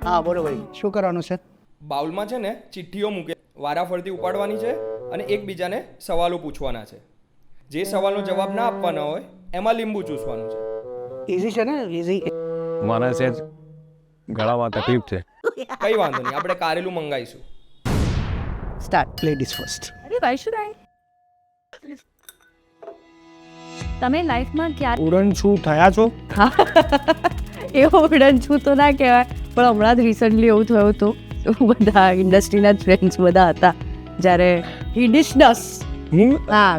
હા બોલો ભાઈ, શું કરવાનું છે? બાઉલમાં છે ને ચિઠ્ઠીઓ મૂકે, વારાફરતી ઉપાડવાની છે અને એકબીજાને સવાલો પૂછવાના છે. જે સવાલનો જવાબ ના આપવાના હોય એમાં લીંબુ ચૂસવાનું છે. ઇઝી છે ને? ઇઝી. મને સહેજ ગળામાં તકલીફ છે. કંઈ વાંધો નહીં, આપણે કારેલું મંગાવીશું. સ્ટાર્ટ. Ladies first. અરે ભાઈ શું થાય? તમે લાઈફમાં ક્યારે ઉડન શું થયા છો? એવો ઉડન છું તો ના કહેવાય, પણ હમણાં જ રિસન્ટલી એવું થયું હતું. બધા ઇન્ડસ્ટ્રીના ફ્રેન્ડ્સ બધા હતા જ્યારે હિડિશનસ હું હા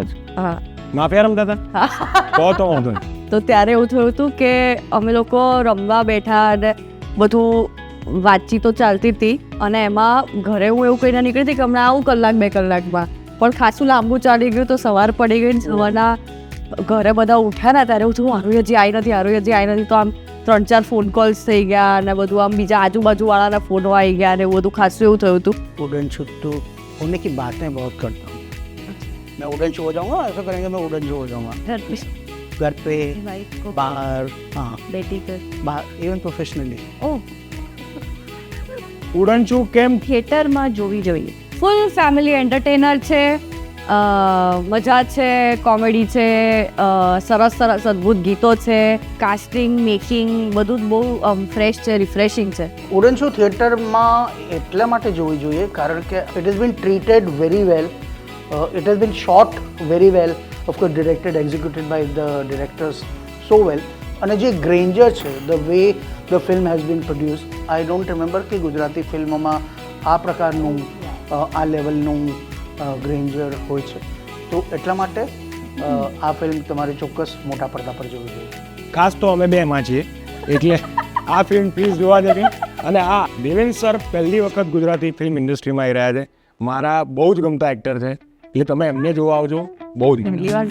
માફિયા રમતા હતા તો વાંધો નહીં. તો ત્યારે એવું થયું હતું કે અમે લોકો રમવા બેઠા અને બધું વાતચીતો ચાલતી હતી અને એમાં ઘરે હું એવું કહીને નીકળી હતી કે હમણાં આવું કલાક 2 કલાકમાં, પણ ખાસું લાંબુ ચાલી ગયું તો સવાર પડી ગઈ ને સવારના ઘરે બધા ઉઠ્યા ને ત્યારે હું થયું હારું હજી આવી નથી તો આમ 3-4 ફોન કોલ્સ થઈ ગયા અને બધું આમ બીજા આજુબાજુવાળાના ફોનો આવી ગયા અને બધું ખાસું એવું થયું હતું. उड़न छू तो होने की बातें बहुत करता हूँ मैं. उड़न छू हो जाऊंगा, ऐसा करेंगे मैं उड़न छू हो जाऊंगा घर पे, बाहर. हाँ, બેટી કર बाहर, इवन प्रोफेशनली. ઓ ઉડન શું કેમ? થિયેટરમાં જોવી જોઈએ. ફૂલ ફેમિલી એન્ટરટેનર છે, મજા છે, કોમેડી છે, સરસ સરસ અદ્ભુત ગીતો છે, કાસ્ટિંગ મેકિંગ બધું જ બહુ ફ્રેશ છે, રિફ્રેશિંગ છે. ઉડન છુ થિયેટરમાં એટલા માટે જોવી જોઈએ કારણ કે it has been treated very well, it has been shot very well, of course directed executed by the directors so well. અને જે ગ્રેન્જર છે, the way the film has been produce, I don't remember કે ગુજરાતી ફિલ્મોમાં આ પ્રકારનું આ લેવલનું ગ્રેન્જર હોય છે. તો એટલા માટે આ ફિલ્મ તમારે ચોક્કસ મોટા પડદા પર જોવી જોઈએ. ખાસ તો અમે 2 માં છીએ એટલે આ ફિલ્મ પ્લીઝ જોવા જેવી. અને આ દેવેન્દ્ર સર પહેલી વખત ગુજરાતી ફિલ્મ ઇન્ડસ્ટ્રીમાં આવી રહ્યા છે. મારા બહુ જ ગમતા એક્ટર છે એટલે તમે એમને જોવા આવજો. બહુ જ પહેલી વાર